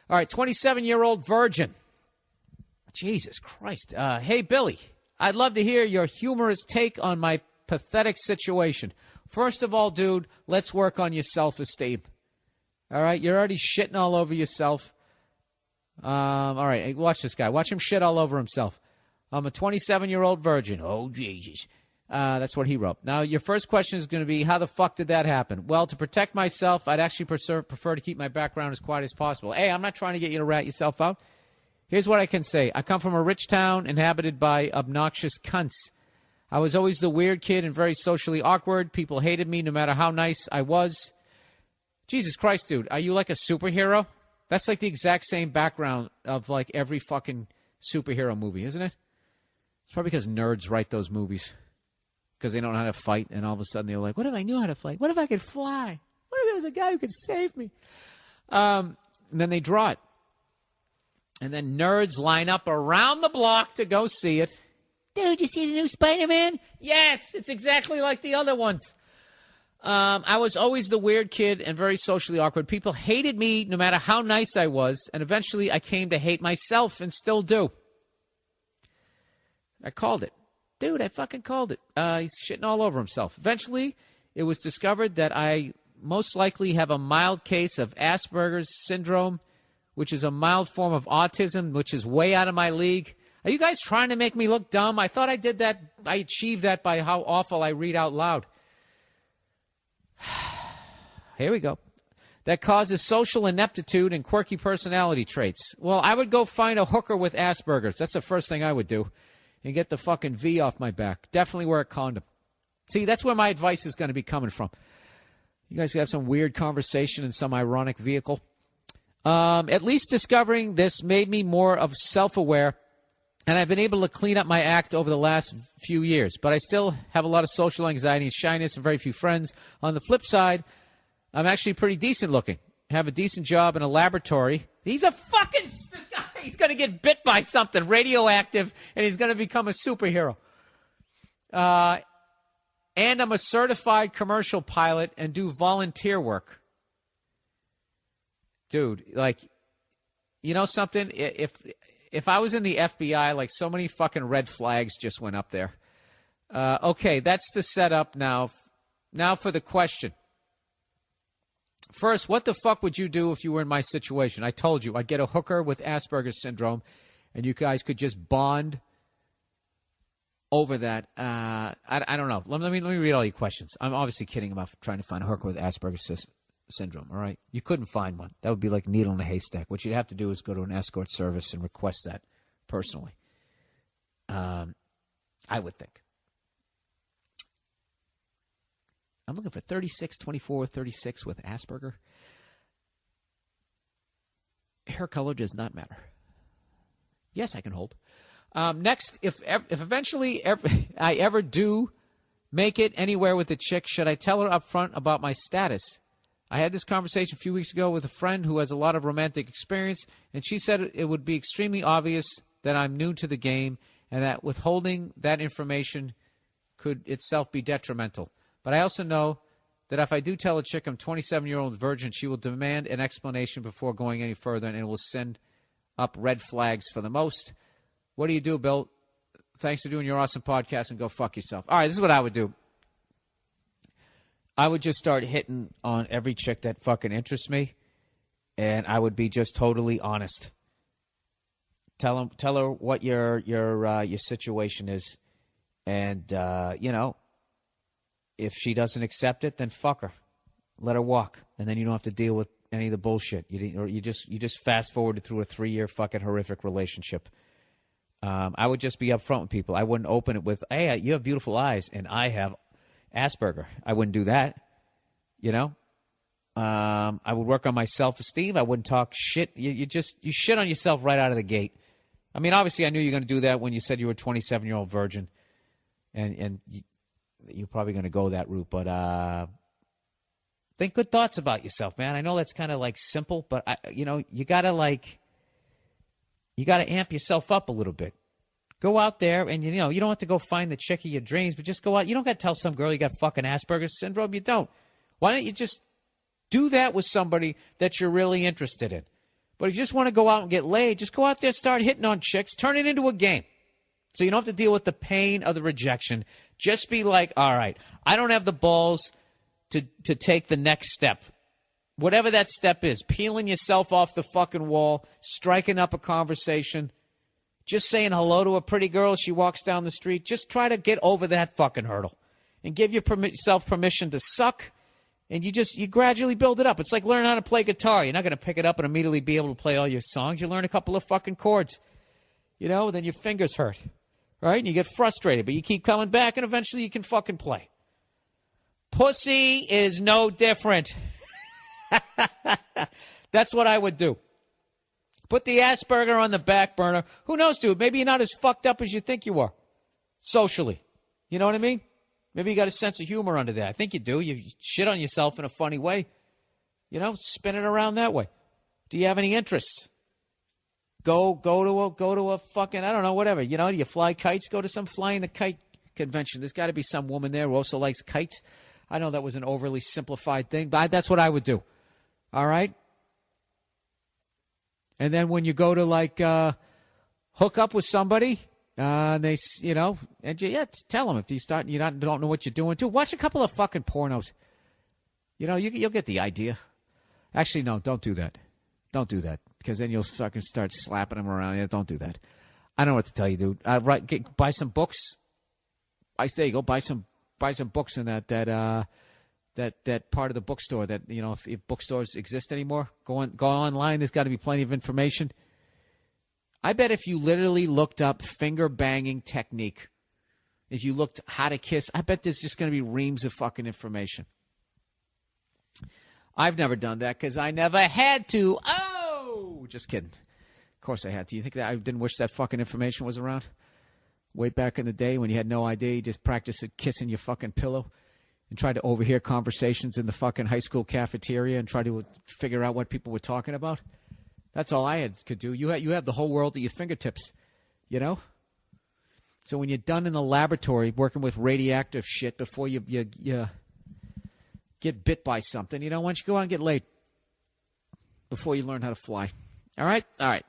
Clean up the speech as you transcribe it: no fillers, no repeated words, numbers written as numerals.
All right, 27-year-old virgin. Jesus Christ. Hey, Billy, I'd love to hear your humorous take on my pathetic situation. First of all, dude, let's work on your self-esteem. All right, you're already shitting all over yourself. All right, hey, watch this guy. Watch him shit all over himself. I'm a 27-year-old virgin. Oh, Jesus. That's what he wrote. Now, your first question is going to be, how the fuck did that happen? Well, to protect myself, I'd actually prefer to keep my background as quiet as possible. Hey, I'm not trying to get you to rat yourself out. Here's what I can say. I come from a rich town inhabited by obnoxious cunts. I was always the weird kid and very socially awkward. People hated me no matter how nice I was. Jesus Christ, dude, are you like a superhero? That's like the exact same background of like every fucking superhero movie, isn't it? It's probably because nerds write those movies. Because they don't know how to fight, and all of a sudden they're like, what if I knew how to fight? What if I could fly? What if there was a guy who could save me? And then they draw it. And then nerds line up around the block to go see it. Dude, you see the new Spider-Man? Yes, it's exactly like the other ones. I was always the weird kid and very socially awkward. People hated me no matter how nice I was, and eventually I came to hate myself and still do. I called it. Dude, I fucking called it. He's shitting all over himself. Eventually, it was discovered that I most likely have a mild case of Asperger's syndrome, which is a mild form of autism, which is way out of my league. Are you guys trying to make me look dumb? I thought I did that. I achieved that by how awful I read out loud. Here we go. That causes social ineptitude and quirky personality traits. Well, I would go find a hooker with Asperger's. That's the first thing I would do. And get the fucking V off my back. Definitely wear a condom. See, that's where my advice is going to be coming from. You guys have some weird conversation in some ironic vehicle. At least discovering this made me more of self-aware, and I've been able to clean up my act over the last few years. But I still have a lot of social anxiety and shyness and very few friends. On the flip side, I'm actually pretty decent looking. I have a decent job in a laboratory. He's a fucking... This guy, he's going to get bit by something radioactive, and he's going to become a superhero. And I'm a certified commercial pilot and do volunteer work. Dude, like, you know something? If I was in the FBI, like, so many fucking red flags just went up there. Okay, that's the setup now. Now for the question. First, what the fuck would you do if you were in my situation? I told you, I'd get a hooker with Asperger's syndrome, and you guys could just bond over that. I don't know. Let me read all your questions. I'm obviously kidding about trying to find a hooker with Asperger's syndrome, all right? You couldn't find one. That would be like needle in a haystack. What you'd have to do is go to an escort service and request that personally. I would think. I'm looking for 36, 24, 36 with Asperger. Hair color does not matter. Yes, I can hold. Next, if eventually I ever do make it anywhere with a chick, should I tell her up front about my status? I had this conversation a few weeks ago with a friend who has a lot of romantic experience, and she said it would be extremely obvious that I'm new to the game and that withholding that information could itself be detrimental. But I also know that if I do tell a chick I'm 27-year-old virgin, she will demand an explanation before going any further, and it will send up red flags for the most. What do you do, Bill? Thanks for doing your awesome podcast, and go fuck yourself. All right, this is what I would do. I would just start hitting on every chick that fucking interests me, and I would be just totally honest. Tell her what your situation is, and if she doesn't accept it, then fuck her. Let her walk, and then you don't have to deal with any of the bullshit. You just fast forwarded through a 3-year fucking horrific relationship. I would just be upfront with people. I wouldn't open it with, "Hey, you have beautiful eyes, and I have Asperger." I wouldn't do that. I would work on my self-esteem. I wouldn't talk shit. You shit on yourself right out of the gate. I mean, obviously, I knew you were going to do that when you said you were a 27-year-old virgin, and you're probably going to go that route. But think good thoughts about yourself, man. I know that's kind of like simple, but you gotta amp yourself up a little bit. Go out there, and you don't have to go find the chick of your dreams, but just go out. You don't got to tell some girl you got fucking Asperger's syndrome. You don't. Why don't you just do that with somebody that you're really interested in? But if you just want to go out and get laid, just go out there, start hitting on chicks, turn it into a game. So you don't have to deal with the pain of the rejection. Just be like, all right, I don't have the balls to take the next step. Whatever that step is, peeling yourself off the fucking wall, striking up a conversation, just saying hello to a pretty girl as she walks down the street. Just try to get over that fucking hurdle and give yourself permission to suck. And you gradually build it up. It's like learning how to play guitar. You're not going to pick it up and immediately be able to play all your songs. You learn a couple of fucking chords, then your fingers hurt, right? And you get frustrated, but you keep coming back, and eventually you can fucking play. Pussy is no different. That's what I would do. Put the Asperger on the back burner. Who knows, dude? Maybe you're not as fucked up as you think you are socially. You know what I mean? Maybe you got a sense of humor under there. I think you do. You shit on yourself in a funny way. Spin it around that way. Do you have any interests? Go to a fucking, I don't know, whatever. Do you fly kites? Go to some flying the kite convention. There's got to be some woman there who also likes kites. I know that was an overly simplified thing, but that's what I would do. All right? And then when you go to hook up with somebody, and they, and tell them if you start, don't know what you're doing too. Watch a couple of fucking pornos. You'll get the idea. Actually, no, don't do that. Don't do that, because then you'll fucking start slapping them around. Yeah, don't do that. I don't know what to tell you, dude. Buy some books. There you go. Buy some books in that part of the bookstore that if bookstores exist anymore. Go online. There's got to be plenty of information. I bet if you literally looked up finger banging technique, if you looked how to kiss, I bet there's just going to be reams of fucking information. I've never done that because I never had to. Oh, just kidding. Of course I had to. You think that I didn't wish that fucking information was around? Way back in the day when you had no idea, you just practiced kissing your fucking pillow and tried to overhear conversations in the fucking high school cafeteria and try to figure out what people were talking about. That's all I could do. You have the whole world at your fingertips, So when you're done in the laboratory working with radioactive shit before you get bit by something, why don't you go out and get laid before you learn how to fly? All right? All right.